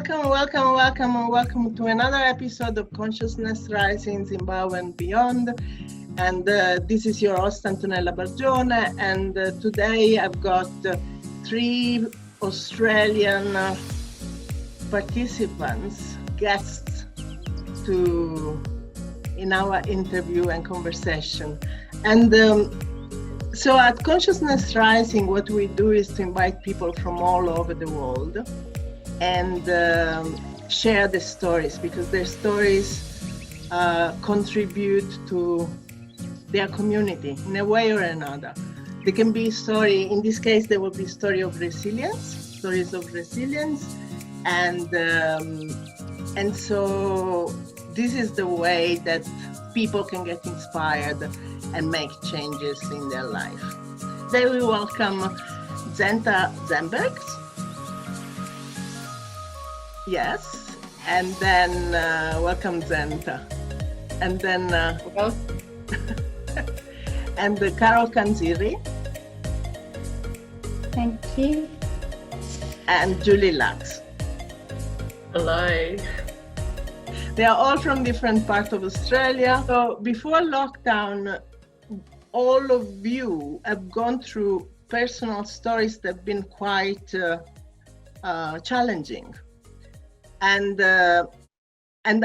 welcome to another episode of Consciousness Rising Zimbabwe and Beyond. And this is your host, Antonella Bargione. And today I've got three Australian participants, guests, in our interview and conversation. And so at Consciousness Rising, what we do is to invite people from all over the world and share the stories, because their stories contribute to their community in a way or another. There can be a story, in this case, there will be stories of resilience, and so this is the way that people can get inspired and make changes in their life. Today we welcome Zenta Zebergs. Yes, and then welcome Zenta, and then and Carol Canzirri. Thank you. And Julie Lax. Hello. They are all from different parts of Australia. So before lockdown, all of you have gone through personal stories that have been quite challenging. And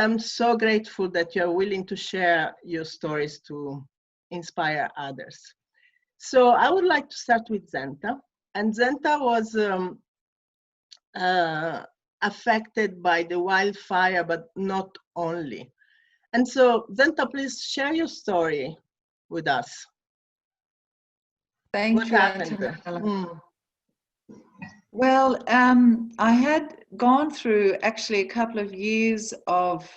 I'm so grateful that you're willing to share your stories to inspire others. So I would like to start with Zenta. And Zenta was affected by the wildfire, but not only. And so Zenta, please share your story with us. Thank what you, happened? Well, I had gone through actually a couple of years of,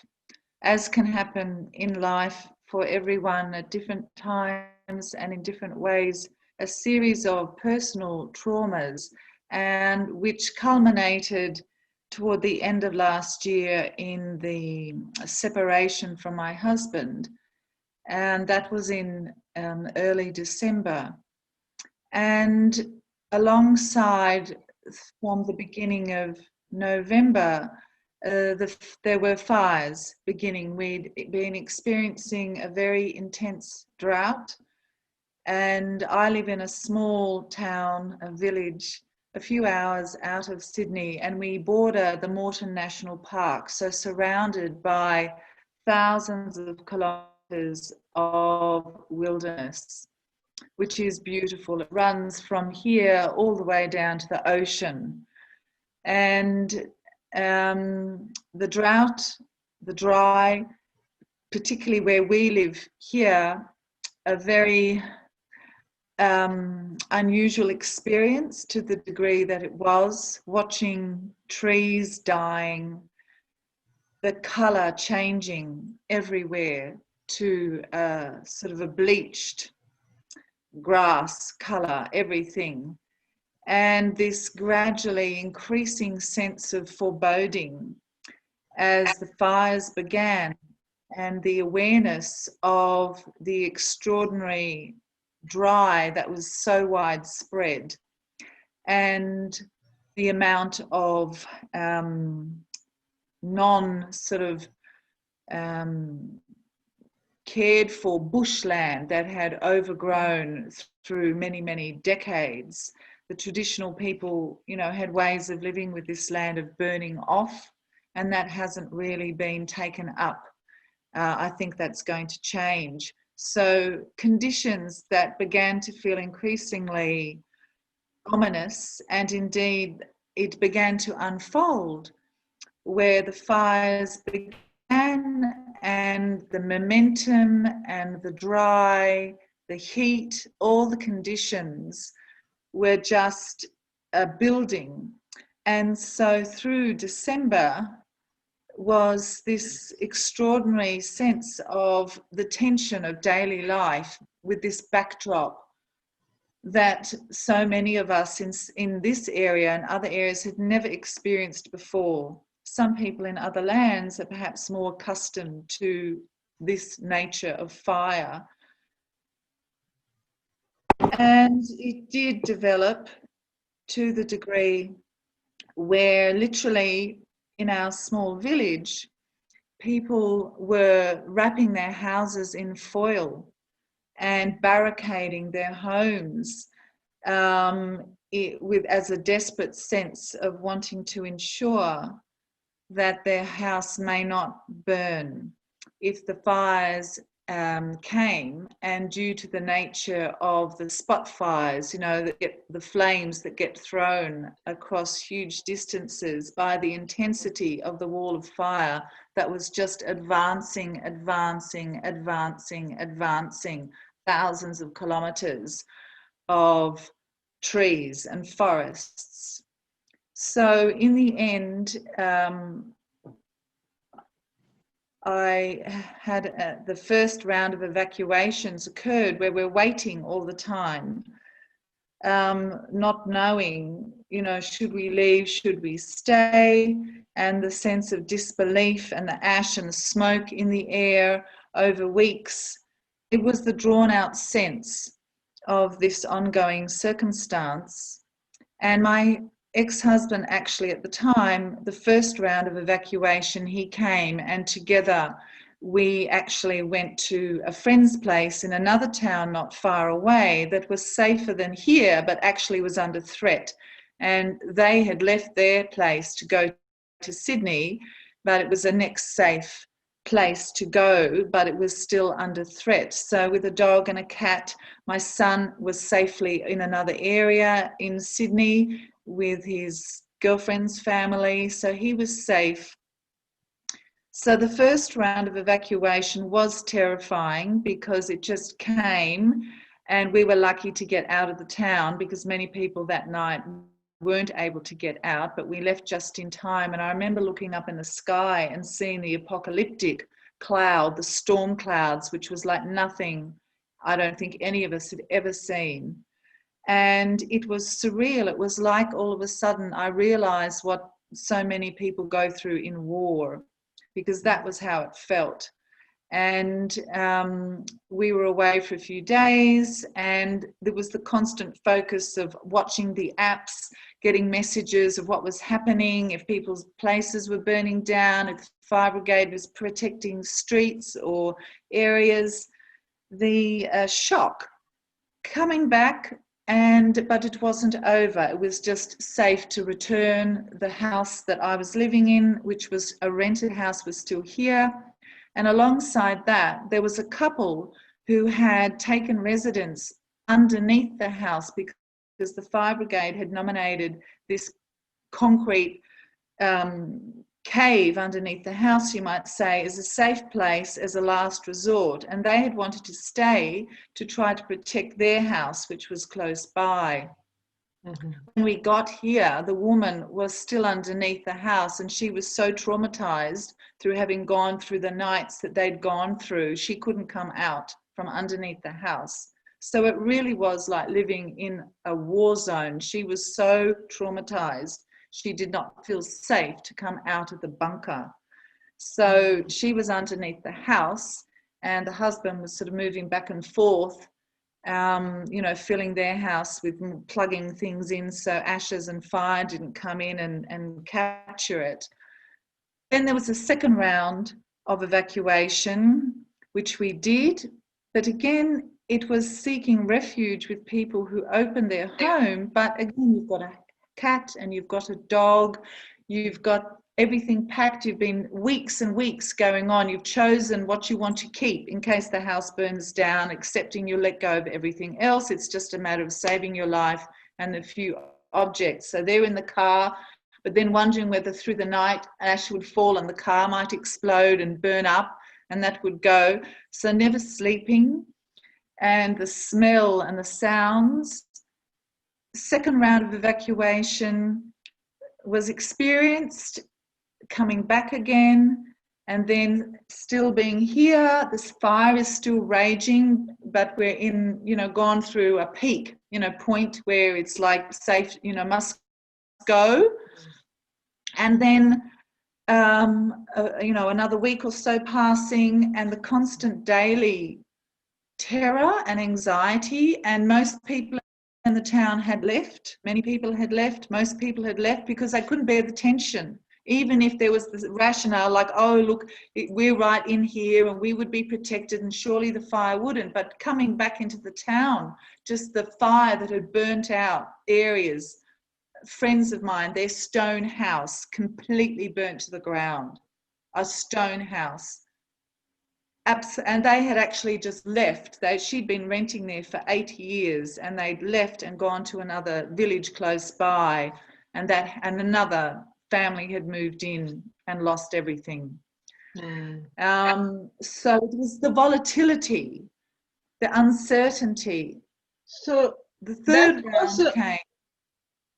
as can happen in life for everyone at different times and in different ways, a series of personal traumas, and which culminated toward the end of last year in the separation from my husband. And that was in early December. And alongside, from the beginning of November, there were fires beginning. We'd been experiencing a very intense drought, and I live in a small town, a village, a few hours out of Sydney, and we border the Moreton National Park, so surrounded by thousands of kilometres of wilderness, which is beautiful. It runs from here all the way down to the ocean. And the drought, the dry, particularly where we live here, a very unusual experience to the degree that it was, watching trees dying, the colour changing everywhere to sort of a bleached grass colour, everything, and this gradually increasing sense of foreboding as the fires began, and the awareness of the extraordinary dry that was so widespread, and the amount of cared for bushland that had overgrown through many, many decades. The traditional people, had ways of living with this land of burning off, and that hasn't really been taken up. I think that's going to change. So conditions that began to feel increasingly ominous, and indeed it began to unfold, where the fires began, and the momentum and the dry, the heat, all the conditions were just building. And so through December was this extraordinary sense of the tension of daily life, with this backdrop that so many of us in this area and other areas had never experienced before. Some people in other lands are perhaps more accustomed to this nature of fire. And it did develop to the degree where literally in our small village, people were wrapping their houses in foil and barricading their homes as a desperate sense of wanting to ensure that their house may not burn if the fires came. And due to the nature of the spot fires, the flames that get thrown across huge distances by the intensity of the wall of fire that was just advancing, thousands of kilometers of trees and forests. So in the end, I had the first round of evacuations occurred where we're waiting all the time, not knowing, should we leave, should we stay, and the sense of disbelief and the ash and the smoke in the air over weeks. It was the drawn out sense of this ongoing circumstance. And my ex-husband, actually at the time, the first round of evacuation, he came, and together we actually went to a friend's place in another town not far away that was safer than here, but actually was under threat. And they had left their place to go to Sydney, but it was a next safe place to go, but it was still under threat. So with a dog and a cat, my son was safely in another area in Sydney with his girlfriend's family, so he was safe. So the first round of evacuation was terrifying because it just came, and we were lucky to get out of the town because many people that night weren't able to get out, but we left just in time. And I remember looking up in the sky and seeing the apocalyptic cloud, the storm clouds, which was like nothing I don't think any of us had ever seen. And it was surreal. It was like all of a sudden I realized what so many people go through in war, because that was how it felt. And we were away for a few days, and there was the constant focus of watching the apps, getting messages of what was happening, if people's places were burning down, if the fire brigade was protecting streets or areas. The shock coming back, but it wasn't over. It was just safe to return. The house that I was living in, which was a rented house, was still here. And alongside that, there was a couple who had taken residence underneath the house because the fire brigade had nominated this concrete cave underneath the house, you might say, as a safe place, as a last resort. And they had wanted to stay to try to protect their house, which was close by. Mm-hmm. When we got here, the woman was still underneath the house, and she was so traumatized through having gone through the nights that they'd gone through, she couldn't come out from underneath the house. So it really was like living in a war zone. She was so traumatized, she did not feel safe to come out of the bunker. So she was underneath the house, and the husband was sort of moving back and forth, filling their house with plugging things in so ashes and fire didn't come in and capture it. Then there was a second round of evacuation, which we did, but again, it was seeking refuge with people who opened their home. But again, you've got a cat and you've got a dog, you've got everything packed, you've been weeks and weeks going on, you've chosen what you want to keep in case the house burns down, accepting you'll let go of everything else. It's just a matter of saving your life and the few objects. So they're in the car, but then wondering whether through the night ash would fall and the car might explode and burn up, and that would go. So never sleeping, and the smell and the sounds. Second round of evacuation was experienced, coming back again, and then still being here. This fire is still raging, but we're in, gone through a peak, point where it's like safe, must go. And then, another week or so passing, and the constant daily terror and anxiety, and most people in the town had left. Many people had left. Most people had left because they couldn't bear the tension. Even if there was this rationale like, oh, look, we're right in here and we would be protected and surely the fire wouldn't. But coming back into the town, just the fire that had burnt out areas, friends of mine, their stone house completely burnt to the ground, a stone house. And they had actually just left. She'd been renting there for 8 years and they'd left and gone to another village close by, and another family had moved in and lost everything. So it was the volatility, the uncertainty. So the third round came.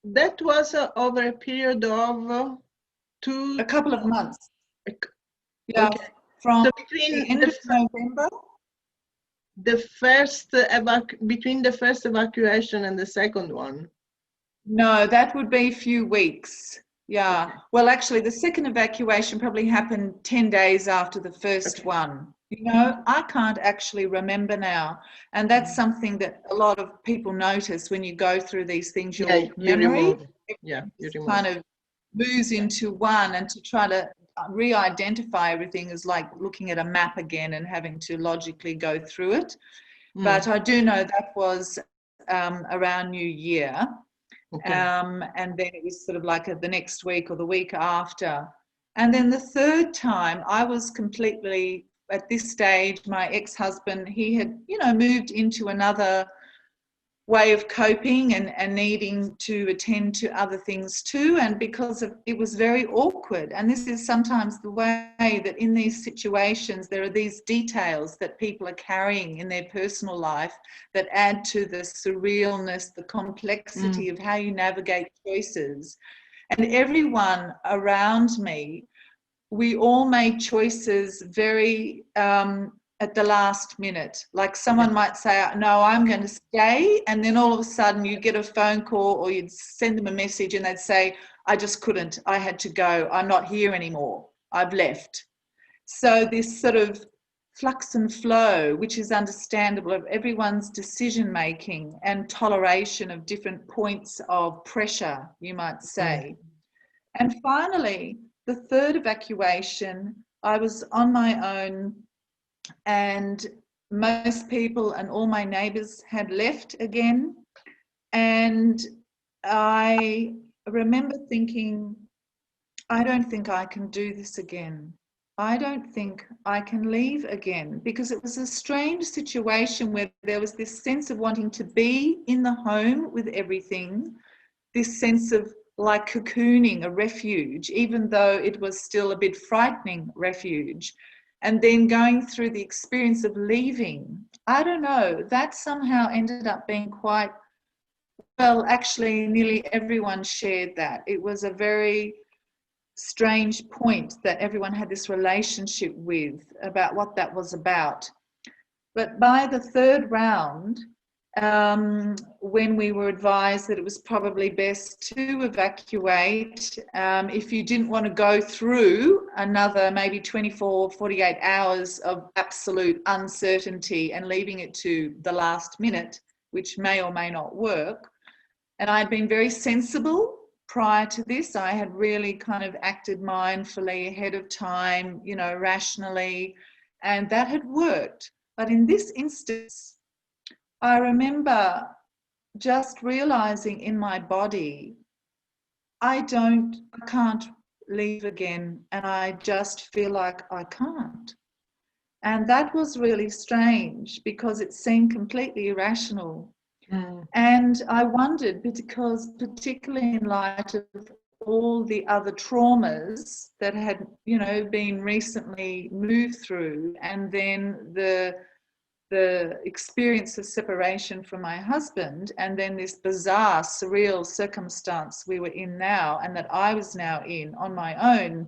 That was over a period of a couple of months. Yeah, okay. From so between the end of November, between the first evacuation and the second one. No, that would be a few weeks. Yeah. Okay. Well, actually, the second evacuation probably happened 10 days after the first one. You know, I can't actually remember now. And that's something that a lot of people notice when you go through these things, your memory kind of moves into one, and to try to re-identify everything is like looking at a map again and having to logically go through it. But I do know that was around New Year. Okay. And then it was sort of like the next week or the week after. And then the third time, I was completely, at this stage, my ex-husband, he had, moved into another way of coping and needing to attend to other things too. And because it was very awkward. And this is sometimes the way that in these situations, there are these details that people are carrying in their personal life that add to the surrealness, the complexity of how you navigate choices. And everyone around me, we all made choices very at the last minute. Like someone might say, no, I'm going to stay. And then all of a sudden you get a phone call or you'd send them a message and they'd say, I just couldn't, I had to go. I'm not here anymore. I've left. So this sort of flux and flow, which is understandable, of everyone's decision-making and toleration of different points of pressure, you might say. And finally, the third evacuation, I was on my own, and most people and all my neighbours had left again. And I remember thinking, I don't think I can do this again. I don't think I can leave again, because it was a strange situation where there was this sense of wanting to be in the home with everything, this sense of like cocooning, a refuge, even though it was still a bit frightening refuge. And then going through the experience of leaving, I don't know, that somehow ended up being quite, well, actually nearly everyone shared that. It was a very strange point that everyone had this relationship with about what that was about. But by the third round, when we were advised that it was probably best to evacuate, if you didn't want to go through another maybe 24, 48 hours of absolute uncertainty and leaving it to the last minute, which may or may not work. And I'd been very sensible prior to this. I had really kind of acted mindfully ahead of time, rationally, and that had worked. But in this instance, I remember just realizing in my body, I can't leave again, and I just feel like I can't. And that was really strange because it seemed completely irrational. And I wondered, because particularly in light of all the other traumas that had, been recently moved through, and then the experience of separation from my husband, and then this bizarre, surreal circumstance we were in now, and that I was now in on my own,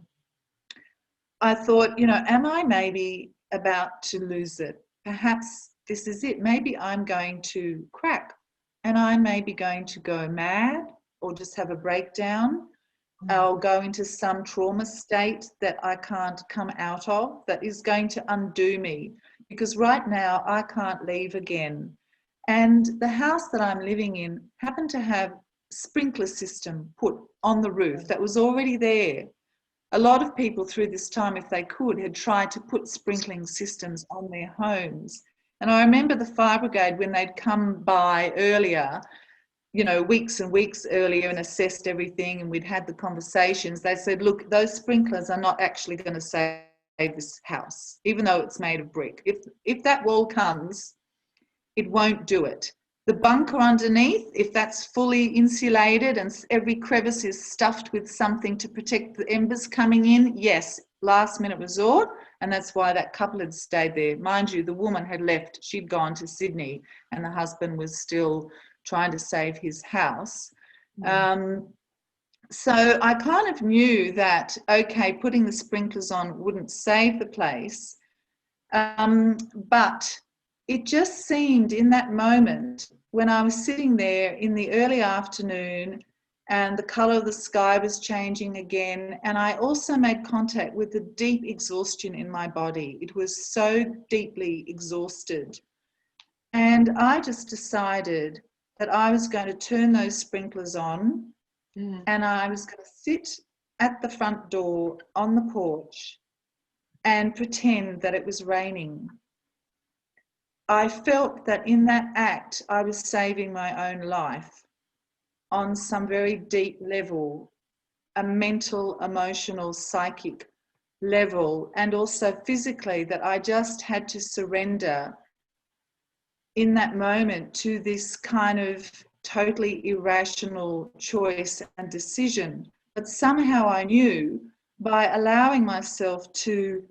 I thought, am I maybe about to lose it? Perhaps this is it. Maybe I'm going to crack, and I may be going to go mad or just have a breakdown. I'll go into some trauma state that I can't come out of, that is going to undo me, because right now I can't leave again. And the house that I'm living in happened to have a sprinkler system put on the roof that was already there. a lot of people through this time, if they could, had tried to put sprinkling systems on their homes. And I remember the fire brigade, when they'd come by earlier, you know, weeks and weeks earlier, and assessed everything, and we'd had the conversations, they said, look, those sprinklers are not actually going to save this house, even though it's made of brick. If that wall comes, it won't do it. The bunker underneath, if that's fully insulated and every crevice is stuffed with something to protect the embers coming in, yes, last minute resort. And that's why that couple had stayed there. Mind you, the woman had left, she'd gone to Sydney, and the husband was still trying to save his house. So I kind of knew that, okay, putting the sprinklers on wouldn't save the place. But it just seemed in that moment, when I was sitting there in the early afternoon and the colour of the sky was changing again, and I also made contact with the deep exhaustion in my body. It was so deeply exhausted. And I just decided that I was going to turn those sprinklers on, and I was going to sit at the front door on the porch and pretend that it was raining. I felt that in that act, I was saving my own life on some very deep level, a mental, emotional, psychic level, and also physically, that I just had to surrender in that moment to this kind of totally irrational choice and decision. But somehow I knew, by allowing myself to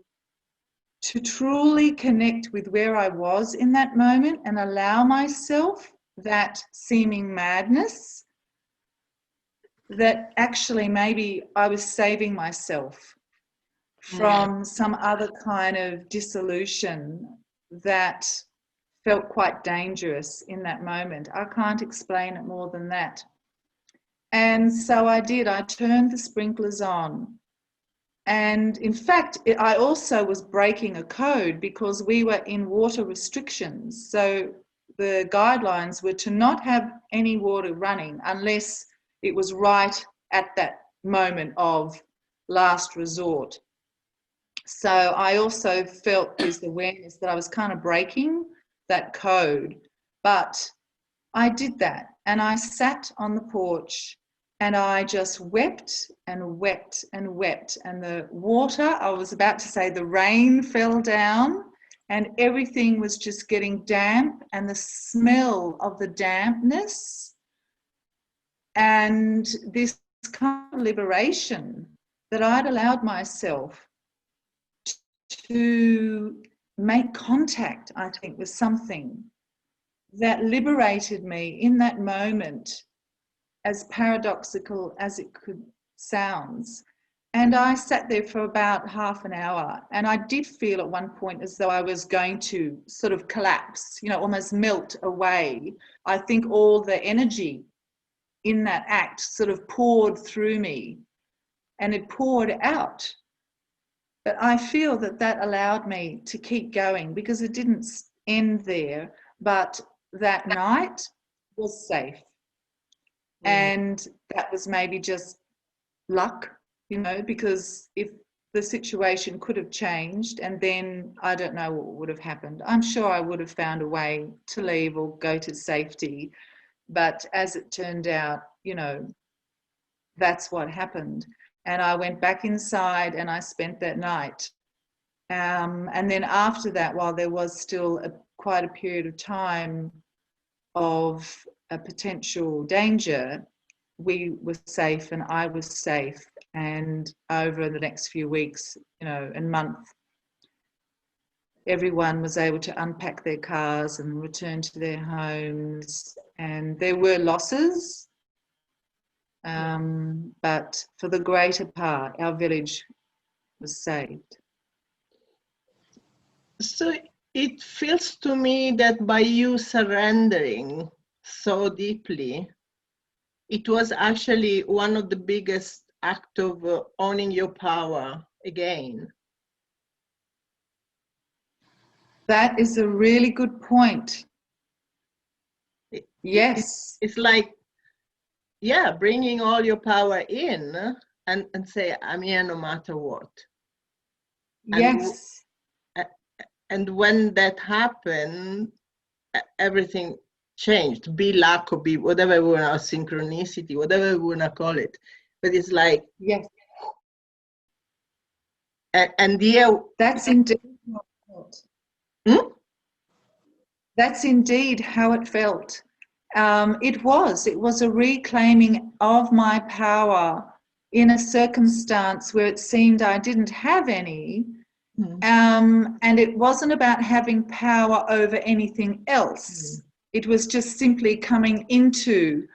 truly connect with where I was in that moment and allow myself that seeming madness, that actually maybe I was saving myself from some other kind of dissolution that felt quite dangerous in that moment. I can't explain it more than that. And so I did. I turned the sprinklers on. And in fact, I also was breaking a code, because we were in water restrictions. So the guidelines were to not have any water running unless it was right at that moment of last resort. So I also felt this awareness that I was kind of breaking that code. But I did that, and I sat on the porch and I just wept and wept and wept. And the water, I was about to say the rain, fell down, and everything was just getting damp, and the smell of the dampness and this kind of liberation that I'd allowed myself to make contact, I think, with something that liberated me in that moment, as paradoxical as it could sounds. And I sat there for about half an hour, and I did feel at one point as though I was going to sort of collapse, you know, almost melt away. I think all the energy in that act sort of poured through me, and it poured out. But I feel that that allowed me to keep going, because it didn't end there, but that night was safe. And that was maybe just luck, you know, because if the situation could have changed, and then I don't know what would have happened. I'm sure I would have found a way to leave or go to safety. But as it turned out, you know, that's what happened. And I went back inside and I spent that night. And then after that, while there was still quite a period of time of a potential danger, we were safe and I was safe. And over the next few weeks, you know, and month, everyone was able to unpack their cars and return to their homes. And there were losses, but for the greater part, our village was saved. So it feels to me that by you surrendering so deeply, it was actually one of the biggest acts of owning your power again. That is a really good point. Yes. It's like, yeah, bringing all your power in and say, I'm here no matter what. Yes. And when that happened, everything changed. Be luck or be whatever we want, synchronicity, whatever we want to call it. But it's like, yes. And yeah, that's indeed how it felt. That's indeed how it felt. It was a reclaiming of my power in a circumstance where it seemed I didn't have any. And it wasn't about having power over anything else. It was just simply coming into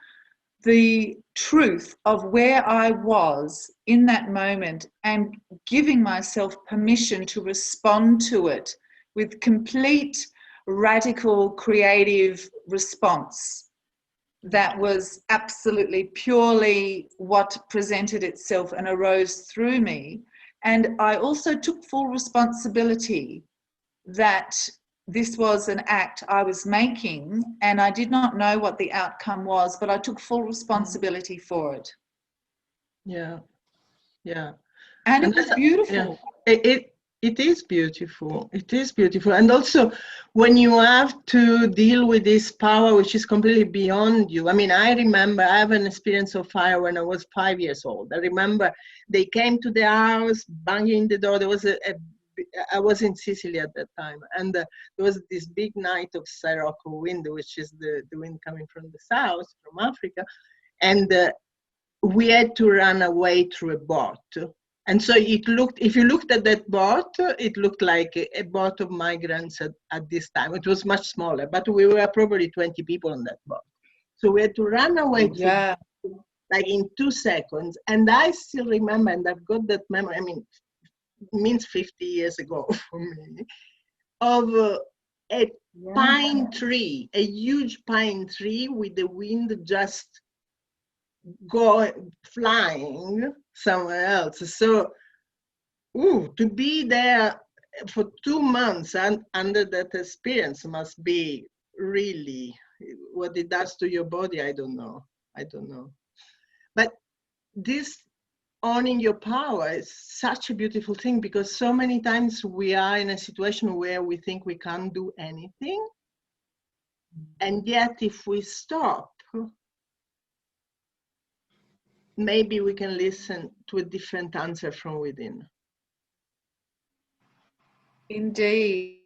the truth of where I was in that moment and giving myself permission to respond to it with complete, radical, creative response. That was absolutely purely what presented itself and arose through me. And I also took full responsibility that this was an act I was making, and I did not know what the outcome was, but I took full responsibility for it. Yeah, yeah. And it was beautiful. Yeah. It is beautiful. It is beautiful. And also, when you have to deal with this power, which is completely beyond you. I mean, I remember I have an experience of fire when I was 5 years old. I remember they came to the house, banging the door. There was I was in Sicily at that time, and there was this big night of Sirocco wind, which is the wind coming from the south, from Africa, and we had to run away through a boat. And so it looked, if you looked at that boat, it looked like a boat of migrants at this time. It was much smaller, but we were probably 20 people on that boat. So we had to run away like in 2 seconds. And I still remember, and I've got that memory, I mean, it means 50 years ago for me, of a pine tree, a huge pine tree with the wind just flying somewhere else. So, to be there for 2 months and under that experience must be really what it does to your body. I don't know. But this owning your power is such a beautiful thing, because so many times we are in a situation where we think we can't do anything. And yet if we stop, maybe we can listen to a different answer from within. Indeed.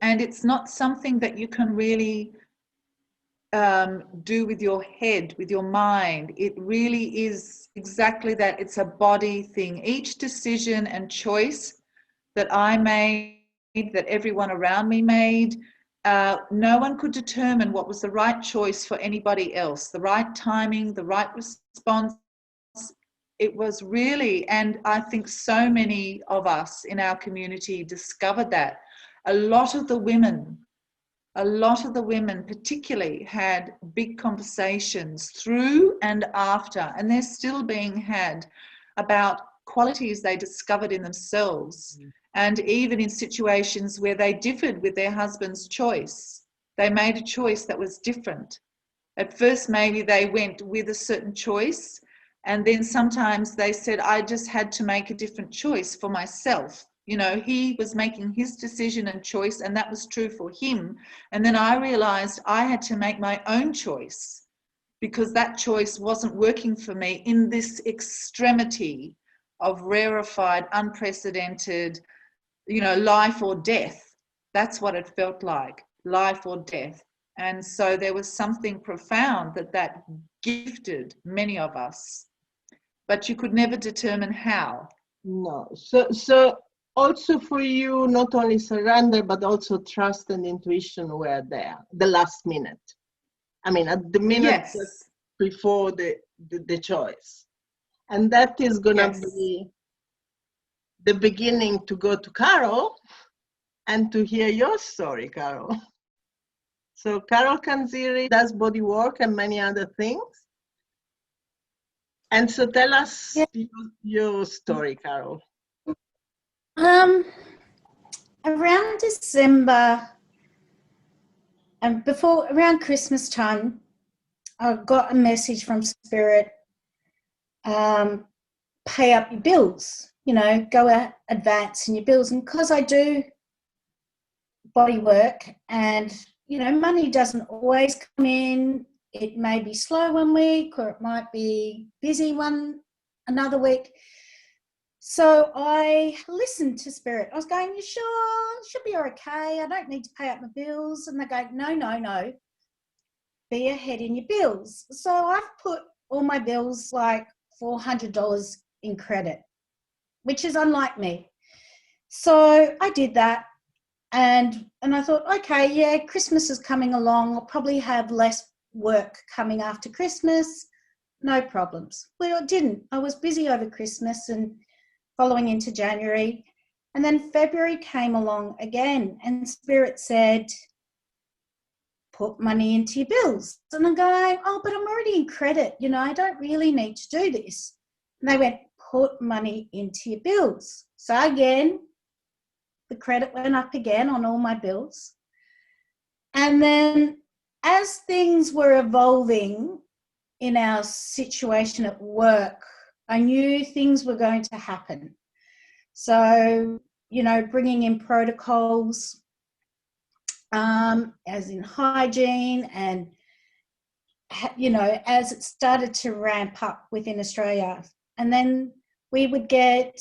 And it's not something that you can really do with your head, with your mind. It really is exactly that. It's a body thing. Each decision and choice that I made, that everyone around me made, no one could determine what was the right choice for anybody else, the right timing, the right response. It was really, and I think so many of us in our community discovered that. A lot of the women particularly had big conversations through and after, and they're still being had, about qualities they discovered in themselves. And even in situations where they differed with their husband's choice, they made a choice that was different. At first, maybe they went with a certain choice, and then sometimes they said, I just had to make a different choice for myself. You know, he was making his decision and choice, and that was true for him. And then I realized I had to make my own choice, because that choice wasn't working for me in this extremity of rarefied, unprecedented, you know, life or death. That's what it felt like, life or death. And so there was something profound that gifted many of us, but you could never determine how. No. So also for you, not only surrender, but also trust and intuition were there, the last minute. I mean, at the minute just before the choice. And that is going to be the beginning to go to Carol and to hear your story, Carol. So Carol Canzirri does body work and many other things. And so tell us your story, Carol. Around December, and around Christmas time, I got a message from Spirit pay up your bills, you know, go out advance in your bills. And because I do body work and, you know, money doesn't always come in, it may be slow one week or it might be busy another week. So I listened to Spirit. I was going, you sure? It should be okay. I don't need to pay up my bills. And they're going, no. Be ahead in your bills. So I've put all my bills like $400 in credit, which is unlike me. So I did that. And I thought, okay, yeah, Christmas is coming along. I'll probably have less work coming after Christmas. No problems. Well, it didn't. I was busy over Christmas and following into January. And then February came along again and Spirit said, put money into your bills. And I'm going, oh, but I'm already in credit. You know, I don't really need to do this. And they went, put money into your bills. So again, the credit went up again on all my bills. And then as things were evolving in our situation at work, I knew things were going to happen. So, you know, bringing in protocols, as in hygiene and, you know, as it started to ramp up within Australia. And then we would get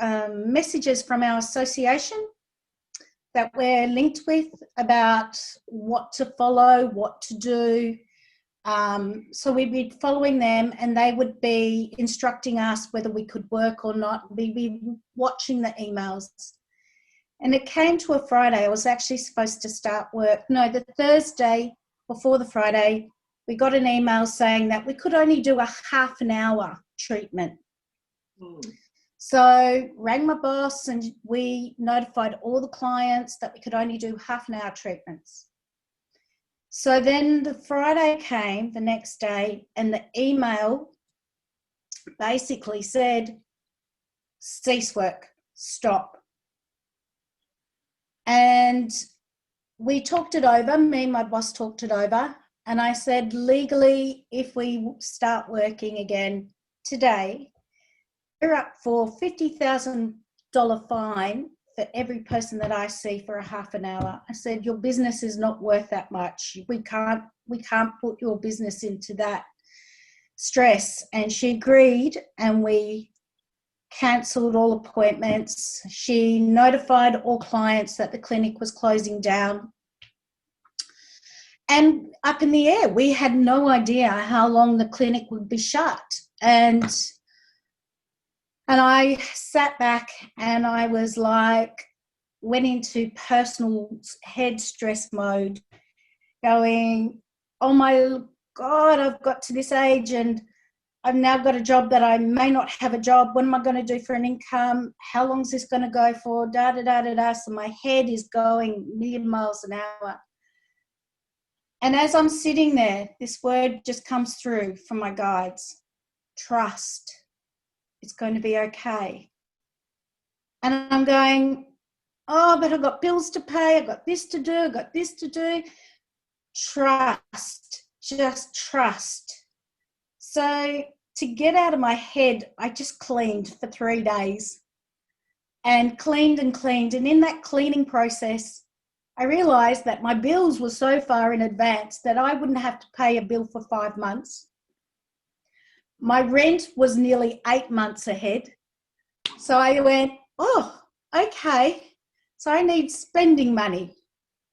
messages from our association that we're linked with about what to follow, what to do. So we'd be following them and they would be instructing us whether we could work or not. We'd be watching the emails. And it came to a Friday. I was actually supposed to start work. No, the Thursday before the Friday, we got an email saying that we could only do a half an hour treatment. So rang my boss and we notified all the clients that we could only do half an hour treatments. So then the Friday came the next day and the email basically said, cease work, stop. And we talked it over, me and my boss talked it over, and I said, legally, if we start working again today, we're up for $50,000 fine for every person that I see for a half an hour. I said, your business is not worth that much. We can't put your business into that stress. And she agreed, and we cancelled all appointments. She notified all clients that the clinic was closing down. And up in the air, we had no idea how long the clinic would be shut. And I sat back and I was like, went into personal head stress mode, going, oh my God, I've got to this age and I've now got a job that I may not have a job. What am I going to do for an income? How long is this going to go for? So my head is going a million miles an hour. And as I'm sitting there, this word just comes through from my guides. Trust. It's going to be okay. And I'm going, oh, but I've got bills to pay. I've got this to do. I've got this to do. Trust. Just trust. So to get out of my head, I just cleaned for 3 days and cleaned. And in that cleaning process, I realised that my bills were so far in advance that I wouldn't have to pay a bill for 5 months. My rent was nearly 8 months ahead. So I went, oh, okay. So I need spending money.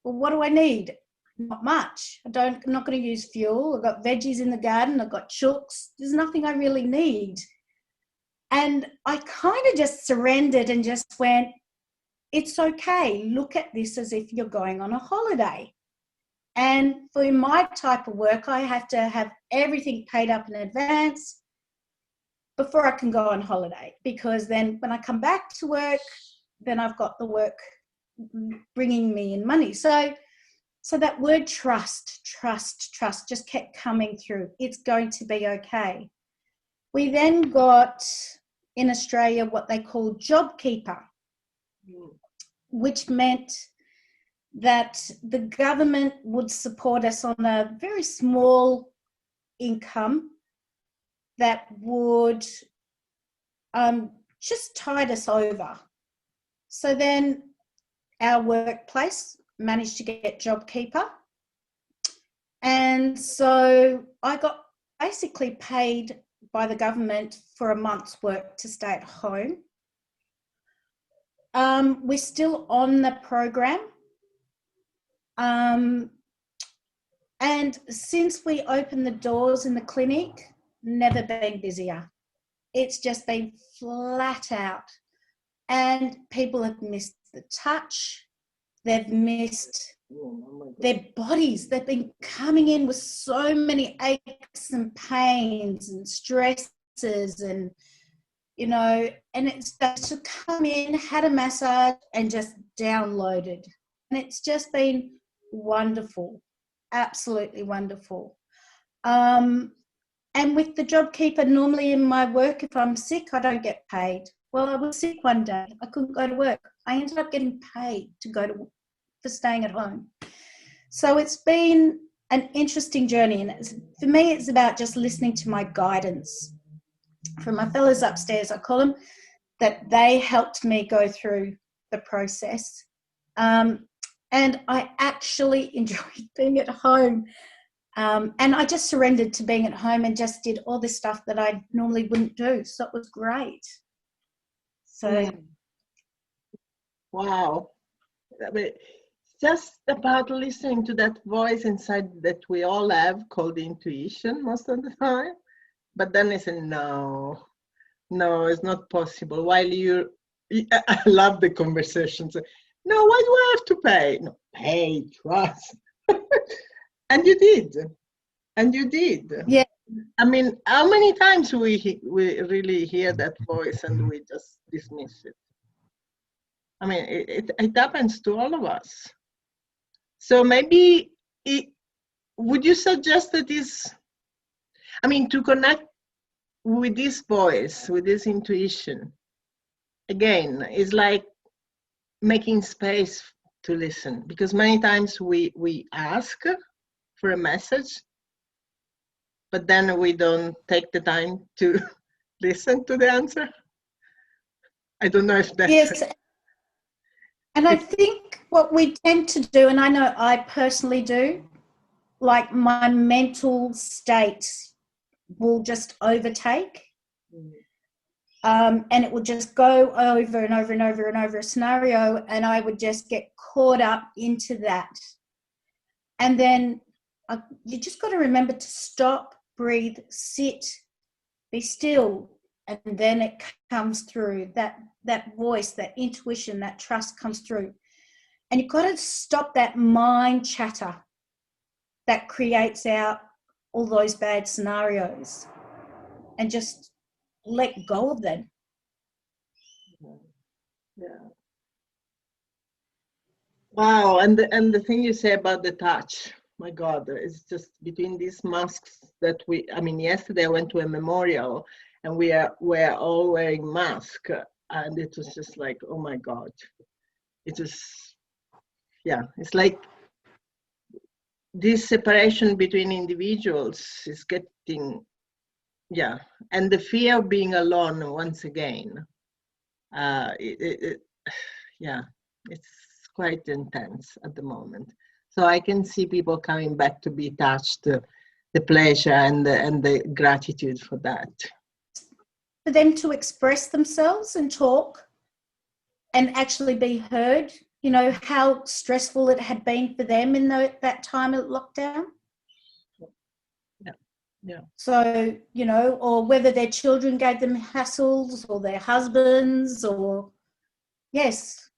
Well, what do I need? Not much. I'm not going to use fuel. I've got veggies in the garden. I've got chooks. There's nothing I really need. And I kind of just surrendered and just went, it's okay. Look at this as if you're going on a holiday. And for my type of work, I have to have everything paid up in advance before I can go on holiday, because then when I come back to work, then I've got the work bringing me in money. So that word trust just kept coming through. It's going to be okay. We then got in Australia what they call JobKeeper, which meant that the government would support us on a very small income that would just tied us over. So then our workplace managed to get JobKeeper. And so I got basically paid by the government for a month's work to stay at home. We're still on the program. And since we opened the doors in the clinic, never been busier. It's just been flat out. And people have missed the touch. They've missed their bodies. They've been coming in with so many aches and pains and stresses and, you know, and it's just to come in, had a massage and just downloaded. And it's just been wonderful, absolutely wonderful. And with the JobKeeper, normally in my work, if I'm sick, I don't get paid. Well, I was sick one day. I couldn't go to work. I ended up getting paid for staying at home. So it's been an interesting journey. And for me, it's about just listening to my guidance from my fellows upstairs, I call them, that they helped me go through the process. And I actually enjoyed being at home. And I just surrendered to being at home and just did all this stuff that I normally wouldn't do. So it was great. So, wow. I mean, just about listening to that voice inside that we all have called intuition most of the time. But then I said, no, it's not possible. While I love the conversations. No, why do I have to pay? No, pay, trust. And you did. yeah. I mean, how many times we really hear that voice and we just dismiss it? I mean, it happens to all of us. So maybe, would you suggest that to connect with this voice, with this intuition, again, is like making space to listen, because many times we ask for a message, but then we don't take the time to listen to the answer. I don't know if that's... Yes, and I think what we tend to do, and I know I personally do, like my mental state will just overtake. And it would just go over and over and over and over a scenario, and I would just get caught up into that. And then you just got to remember to stop, breathe, sit, be still, and then it comes through. That voice, that intuition, that trust comes through. And you've got to stop that mind chatter that creates out all those bad scenarios and just let go of them. Yeah. Wow, and the thing you say about the touch, my God, it's just between these masks that yesterday I went to a memorial and we're all wearing masks, and it was just like, oh my God, it was, yeah, it's like this separation between individuals is getting, yeah, and the fear of being alone once again, yeah, it's quite intense at the moment. So I can see people coming back to be touched, the pleasure and the gratitude for that. For them to express themselves and talk and actually be heard, you know, how stressful it had been for them in that time of lockdown. Yeah. So, you know, or whether their children gave them hassles or their husbands or, yes.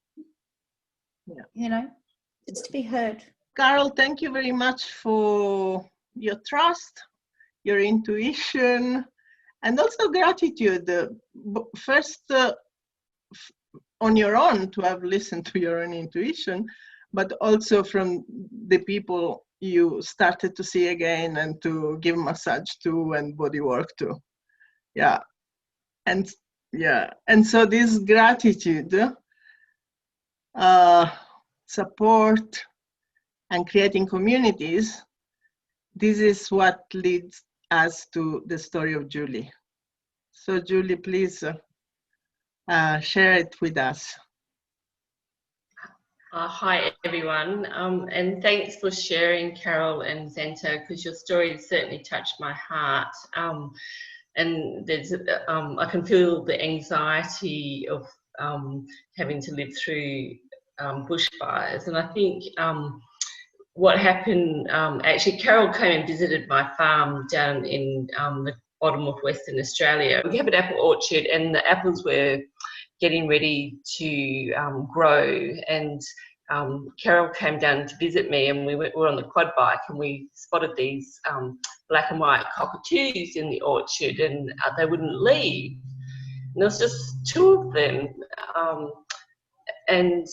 Yeah. You know, it's to be heard. Carol, thank you very much for your trust, your intuition, and also gratitude. First, on your own to have listened to your own intuition, but also from the people you started to see again and to give massage to and body work to. Yeah. And so this gratitude, support, and creating communities, this is what leads us to the story of Julie. So Julie, please share it with us. Hi everyone, and thanks for sharing, Carol and Zenta, because your story certainly touched my heart. And there's, I can feel the anxiety of having to live through bushfires, and I think what happened, actually Carol came and visited my farm down in the bottom of Western Australia. We have an apple orchard and the apples were getting ready to grow, and Carol came down to visit me, and we were on the quad bike and we spotted these black and white cockatoos in the orchard, and they wouldn't leave. And there was just 2 of them, and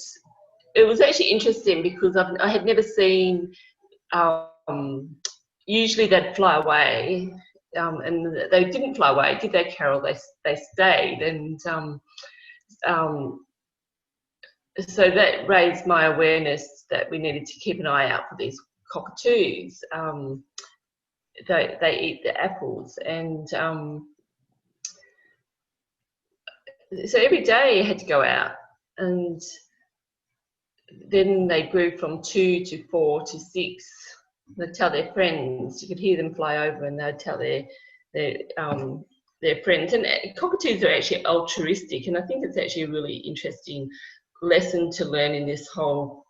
it was actually interesting because I had never seen, usually they'd fly away, and they didn't fly away, did they, Carol? They stayed, and so that raised my awareness that we needed to keep an eye out for these cockatoos. They eat the apples, and so every day I had to go out, and then they grew from 2 to 4 to 6. They'd tell their friends. You could hear them fly over, and they'd tell their friends. And cockatoos are actually altruistic, and I think it's actually a really interesting lesson to learn in this whole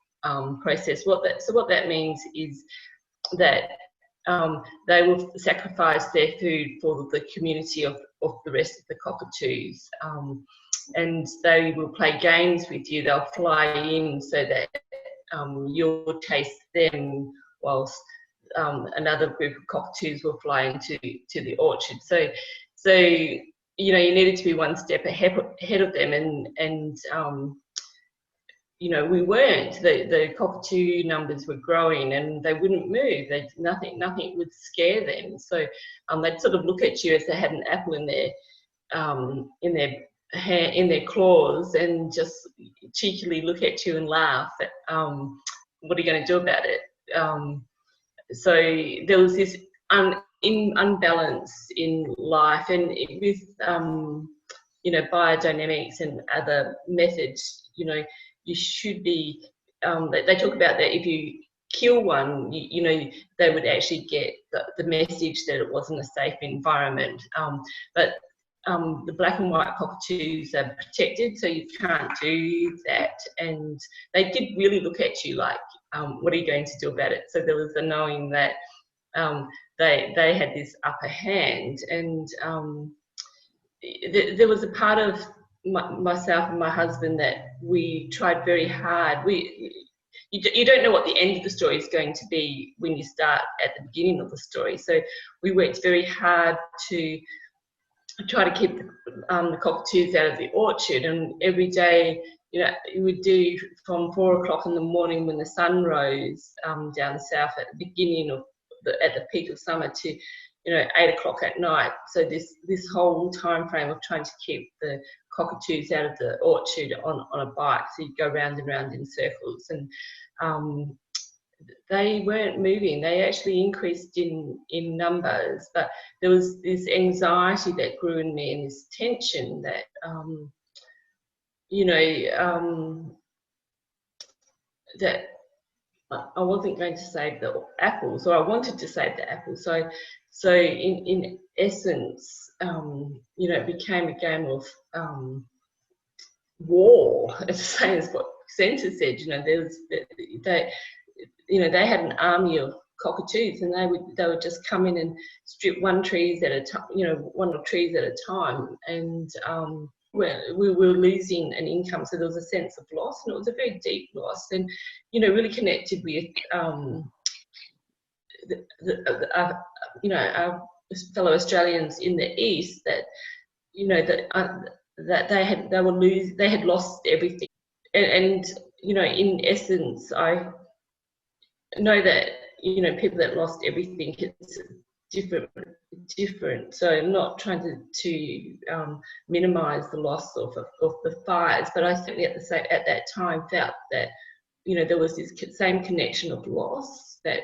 process. What that means is that they will sacrifice their food for the community of the rest of the cockatoos, and they will play games with you. They'll fly in so that you'll chase them, whilst another group of cockatoos will fly into the orchard. So you know, you needed to be one step ahead of them, and you know, we weren't. The cockatoo numbers were growing, and they wouldn't move. Nothing would scare them. So they'd sort of look at you as they had an apple in their claws, and just cheekily look at you and laugh. What are you going to do about it? So there was this unbalance in life, and with you know, biodynamics and other methods, you know, you should be, they talk about that if you kill one, you know, they would actually get the message that it wasn't a safe environment. But the black and white cockatoos are protected, so you can't do that. And they did really look at you like, what are you going to do about it? So there was the knowing that they had this upper hand. And there was a part of myself and my husband that we tried very hard. You don't know what the end of the story is going to be when you start at the beginning of the story. So we worked very hard to try to keep the cockatoos out of the orchard, and every day, you know, we would do from 4 o'clock in the morning when the sun rose down south at the beginning of at the peak of summer to, you know, 8 o'clock at night. So this whole time frame of trying to keep the cockatoos out of the orchard on a bike, so you go round and round in circles, and they weren't moving. They actually increased in numbers, but there was this anxiety that grew in me, and this tension that you know, that I wasn't going to save the apples, or I wanted to save the apples. So in essence, you know, it became a game of war, as the same as what Zenta said. You know, they had an army of cockatoos, and they would just come in and strip one trees at a time, you know, one or trees at a time, and we were losing an income, so there was a sense of loss, and it was a very deep loss, and, you know, really connected with you know, our fellow Australians in the East, that, you know, that they had lost everything, and you know, in essence, I know that, you know, people that lost everything, it's different. So I'm not trying to minimise the loss of the fires, but I certainly at that time felt that, you know, there was this same connection of loss that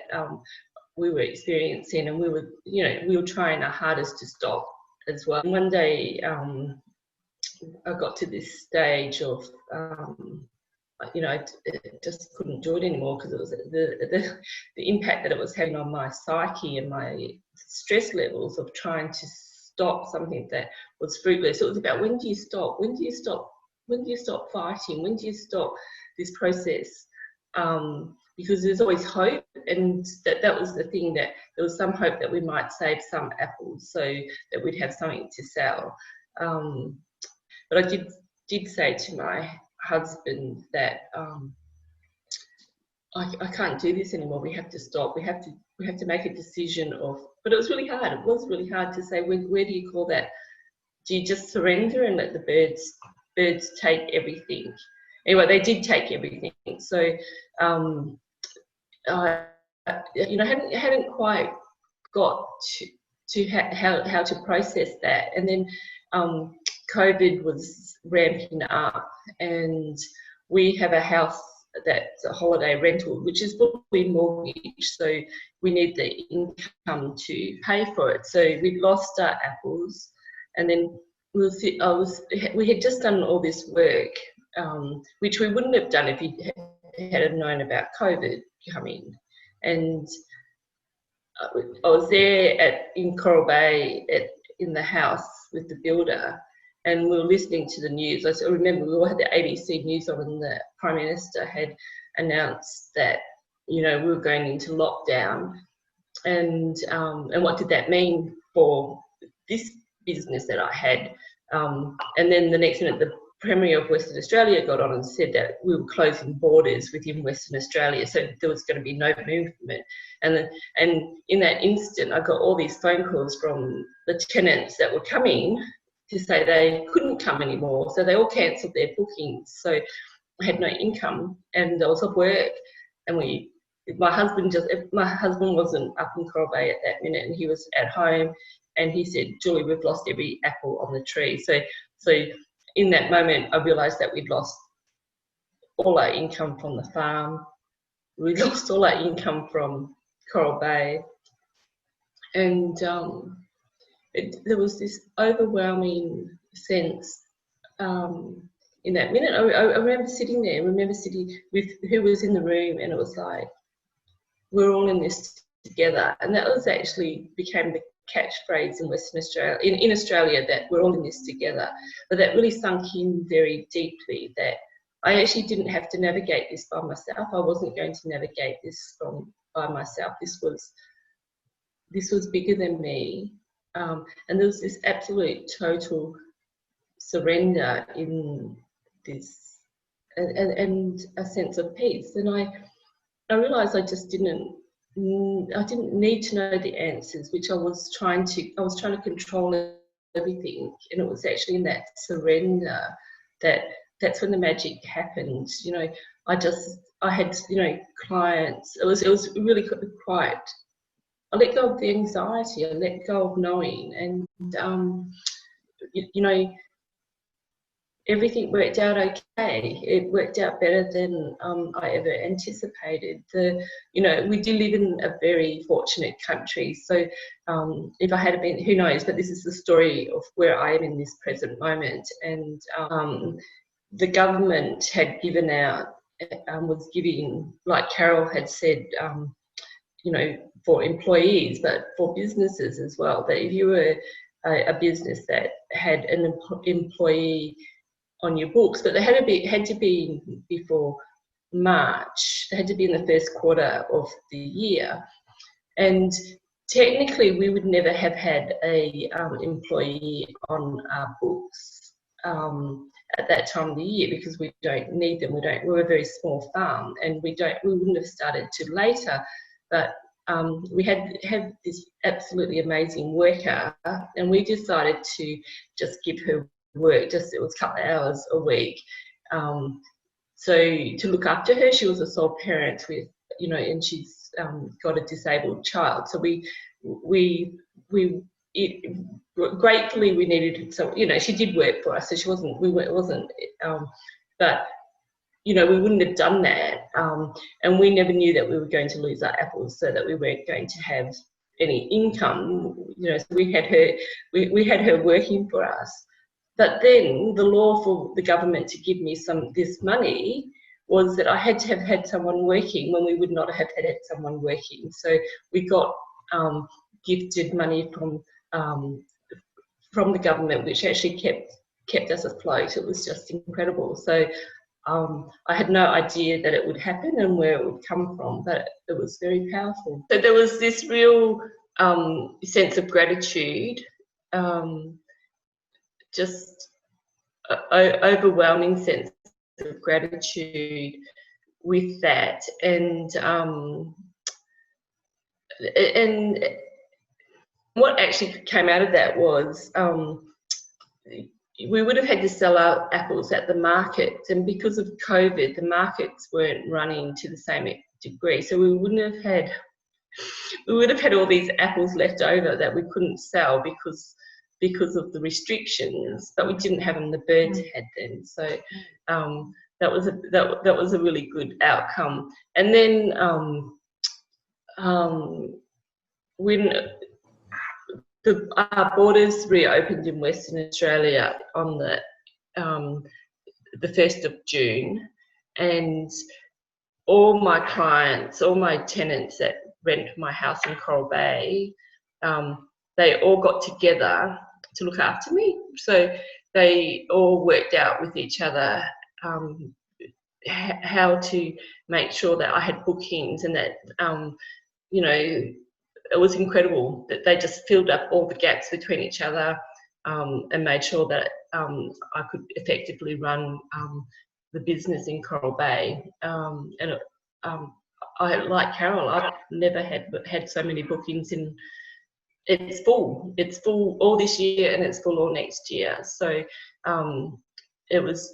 we were experiencing, and we were trying our hardest to stop as well. And one day, I got to this stage of, you know, I just couldn't do it anymore, because it was the impact that it was having on my psyche and my stress levels of trying to stop something that was fruitless. It was about, when do you stop? When do you stop? When do you stop fighting? When do you stop this process? Because there's always hope, and that was the thing, that there was some hope that we might save some apples so that we'd have something to sell. But I did say to my husband that I can't do this anymore. We have to stop. We have to make a decision of. But it was really hard. It was really hard to say, where do you call that? Do you just surrender and let the birds take everything? Anyway, they did take everything. So I, you know, hadn't quite got to how to process that, and then COVID was ramping up, and we have a house that's a holiday rental, which is fully mortgaged, so we need the income to pay for it. So we lost our apples, and then we had just done all this work, which we wouldn't have done if we had known about COVID coming. And I was there in Coral Bay in the house with the builder, and we were listening to the news. I remember we all had the ABC news on, and the Prime Minister had announced that, you know, we were going into lockdown, and what did that mean for this business that I had? And then the next minute, the Premier of Western Australia got on and said that we were closing borders within Western Australia, so there was going to be no movement. And in that instant, I got all these phone calls from the tenants that were coming to say they couldn't come anymore, so they all cancelled their bookings. So I had no income, and I was off work, and my husband wasn't up in Coral Bay at that minute, and he was at home, and he said, "Julie, we've lost every apple on the tree." So in that moment, I realised that we'd lost all our income from the farm. We lost all our income from Coral Bay, and there was this overwhelming sense in that minute. I remember sitting there. I remember sitting with who was in the room, and it was like, we're all in this together. And that was actually became the catchphrase in Western Australia, in Australia, that we're all in this together. But that really sunk in very deeply, that I actually didn't have to navigate this by myself. I wasn't going to navigate this by myself. This was bigger than me. And there was this absolute total surrender in this, and a sense of peace. And I realised I didn't need to know the answers, which I was trying to control everything. And it was actually in that surrender that's when the magic happened. You know, I had, you know, clients. It was really quite. I let go of the anxiety. I let go of knowing, and you know, everything worked out okay. It worked out better than I ever anticipated. You know, we do live in a very fortunate country. So if I had been, who knows, but this is the story of where I am in this present moment. And the government had given out, was giving, like Carol had said, you know, for employees, but for businesses as well, that if you were a business that had an employee on your books, but they had to be before March. They had to be in the first quarter of the year, and technically we would never have had a employee on our books at that time of the year, because we don't need them. We're a very small farm, and we wouldn't have started till later. But we had this absolutely amazing worker, and we decided to just give her work. It was a couple of hours a week. So to look after her, she was a sole parent with, you know, and she's got a disabled child. So gratefully we needed, so, you know, she did work for us. So she wasn't, but, you know, we wouldn't have done that. And we never knew that we were going to lose our apples, so that we weren't going to have any income. You know, so we had her working for us. But then the law for the government to give me this money was that I had to have had someone working when we would not have had someone working. So we got gifted money from the government, which actually kept us afloat. It was just incredible. So I had no idea that it would happen and where it would come from, but it was very powerful. So there was this real sense of gratitude, just overwhelming sense of gratitude with that, and what actually came out of that was we would have had to sell our apples at the markets, and because of COVID, the markets weren't running to the same degree, so we would have had all these apples left over that we couldn't sell because of the restrictions, but we didn't have them. The birds had them, so that was a really good outcome. And then when our borders reopened in Western Australia on the 1st of June, and all my clients, all my tenants that rent my house in Coral Bay, they all got together to look after me. So they all worked out with each other how to make sure that I had bookings, and that you know, it was incredible that they just filled up all the gaps between each other, and made sure that I could effectively run the business in Coral Bay. And I, like Carol, I've never had so many bookings in. It's full all this year, and it's full all next year. So it was,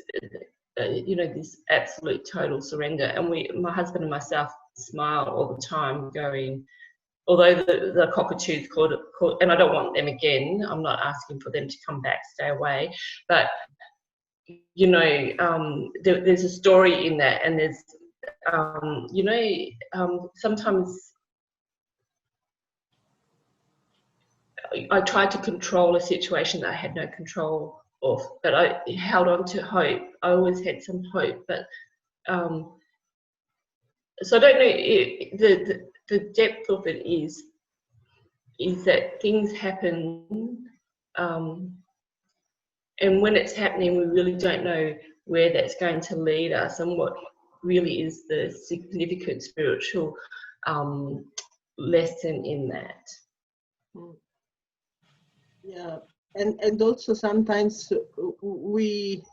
you know, this absolute total surrender. And my husband and myself smile all the time, going, although the cockatoos called, and I don't want them again, I'm not asking for them to come back, stay away, but you know, there's a story in that, and there's you know, sometimes I tried to control a situation that I had no control of, but I held on to hope. I always had some hope, but so I don't know, the depth of it is that things happen, and when it's happening, we really don't know where that's going to lead us, and what really is the significant spiritual lesson in that. Yeah, and also sometimes we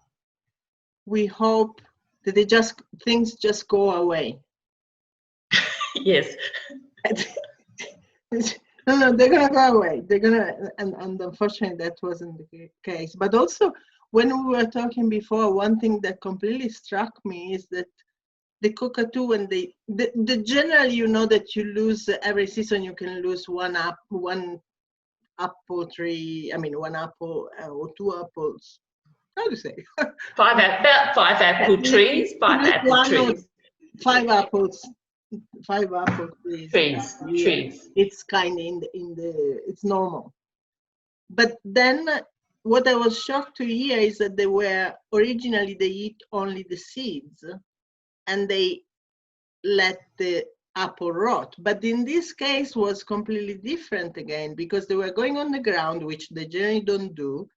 hope that things just go away. Yes. No, they're gonna go away. They're gonna, and unfortunately that wasn't the case. But also, when we were talking before, one thing that completely struck me is that the cockatoo, and the general, you know, that you lose every season, you can lose one apple tree. I mean, one apple or two apples. How do you say? About 5 apple trees. 5 apple trees. 5 apples. 5 apple trees. Trees. It's kind of it's normal. But then what I was shocked to hear is that originally they eat only the seeds, and they let the apple rot. But in this case was completely different again, because they were going on the ground, which they generally don't do,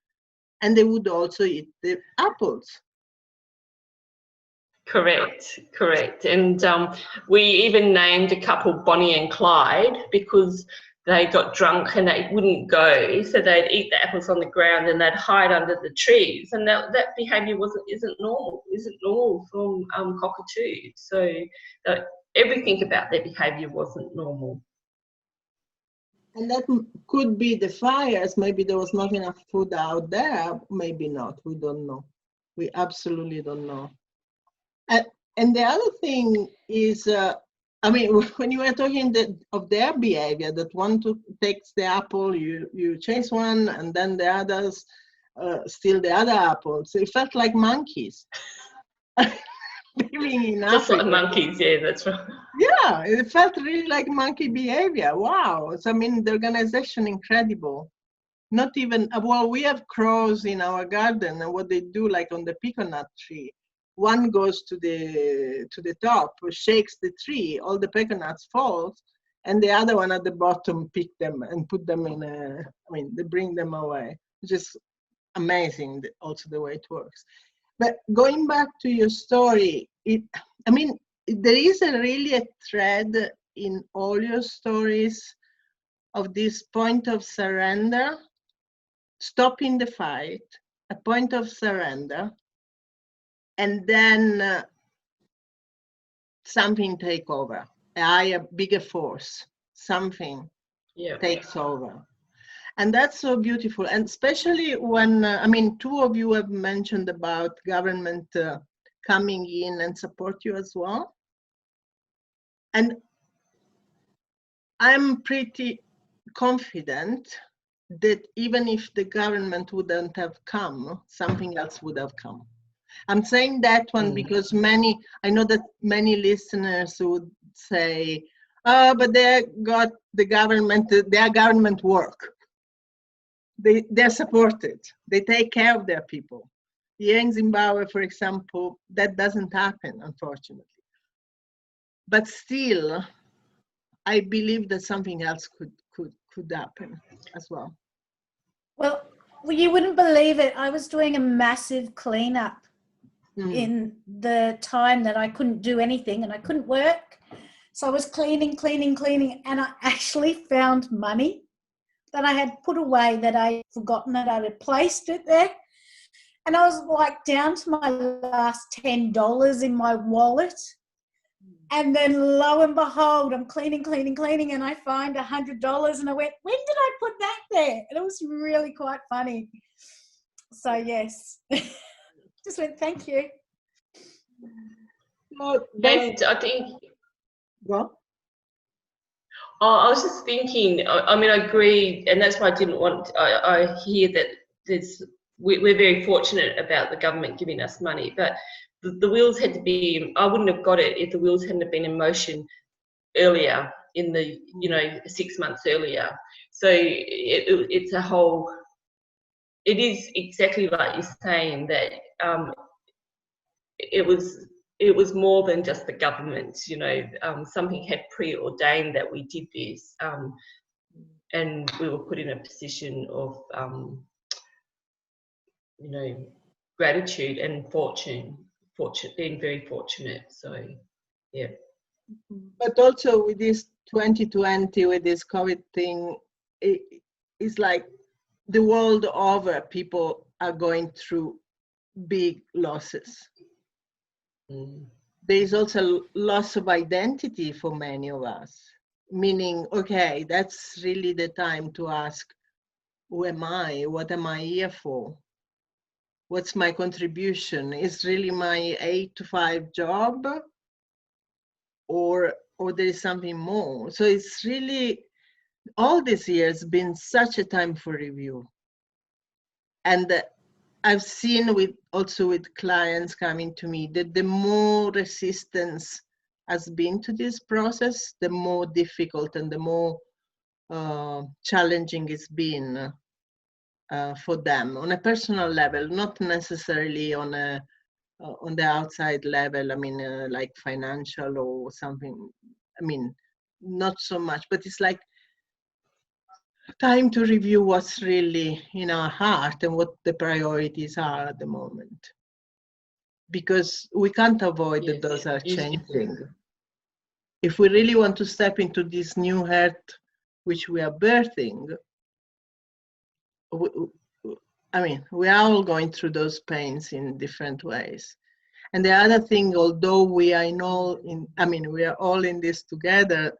and they would also eat the apples. Correct. And we even named a couple Bonnie and Clyde, because they got drunk and they wouldn't go, so they'd eat the apples on the ground and they'd hide under the trees, and that behaviour isn't normal from cockatoos. So everything about their behaviour wasn't normal. And that could be the fires. Maybe there was not enough food out there. Maybe not. We don't know. We absolutely don't know. And the other thing is, I mean, when you were talking of their behavior, that one takes the apple, you chase one, and then the others steal the other apples. So it felt like monkeys. Living in Just Africa. like monkeys, yeah, that's right. Yeah, it felt really like monkey behavior. Wow. So, I mean, the organization, incredible. not even, well, we have crows in our garden, and what they do, like on the pecan tree, one goes to the top, shakes the tree, all the pecan nuts falls, and the other one at the bottom pick them and put them in they bring them away. Just amazing, also the way it works. But going back to your story, there is really a thread in all your stories of this point of surrender, stopping the fight, a point of surrender, and then something take over, a higher, bigger force, something takes over. And that's so beautiful. And especially when, two of you have mentioned about government coming in and support you as well. And I'm pretty confident that even if the government wouldn't have come, something else would have come. I'm saying that one because I know that many listeners would say, oh, but they got the government, their government work. They're supported. They take care of their people. Here in Zimbabwe, for example, that doesn't happen, unfortunately. But still, I believe that something else could happen as well. Well, you wouldn't believe it. I was doing a massive cleanup in the time that I couldn't do anything and I couldn't work. So I was cleaning, and I actually found money that I had put away that I had forgotten that I had placed it there. And I was like down to my last $10 in my wallet. And then lo and behold, I'm cleaning, and I find $100 and I went, when did I put that there? And it was really quite funny. So yes, just went, thank you. And I think, well, I was just thinking, I agree, and that's why I didn't want, I hear that we're very fortunate about the government giving us money, but the wheels had to be, I wouldn't have got it if the wheels hadn't been in motion earlier in the, 6 months earlier. So it's a whole, it is exactly like you're saying that it was more than just the government, something had preordained that we did this, and we were put in a position of, gratitude and being very fortunate. So, yeah. But also with this 2020, with this COVID thing, it's like the world over, people are going through big losses. There is also loss of identity for many of us, meaning, okay, that's really the time to ask, who am I? What am I here for? What's my contribution? Is really my 8 to 5 job, or there is something more? So it's really, all this year has been such a time for review. And I've seen also with clients coming to me that the more resistance has been to this process, the more difficult and the more challenging it's been for them on a personal level, not necessarily on the outside level. Like financial or something. Not so much, but it's like time to review what's really in our heart and what the priorities are at the moment, because we can't avoid that those are changing. If we really want to step into this new earth which we are birthing, we are all going through those pains in different ways. And the other thing, although we are we are all in this together,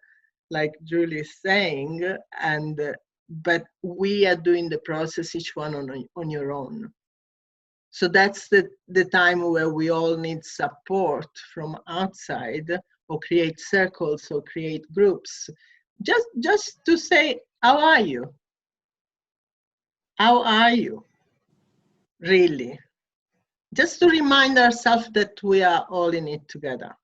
like Julie is saying, but we are doing the process, each one on your own. So that's the time where we all need support from outside, or create circles or create groups, just to say, how are you? How are you? Really? Just to remind ourselves that we are all in it together.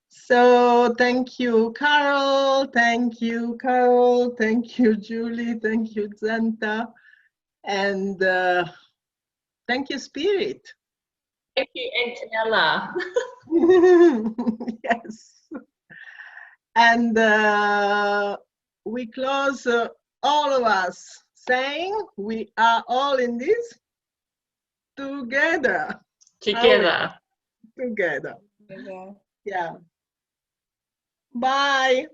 So thank you, Carol. Thank you, Carol. Thank you, Julie. Thank you, Zenta. And thank you, Spirit. Thank you, Antonella. Yes. And we close, all of us, saying we are all in this together. Together. Together. There you go. Yeah. Bye.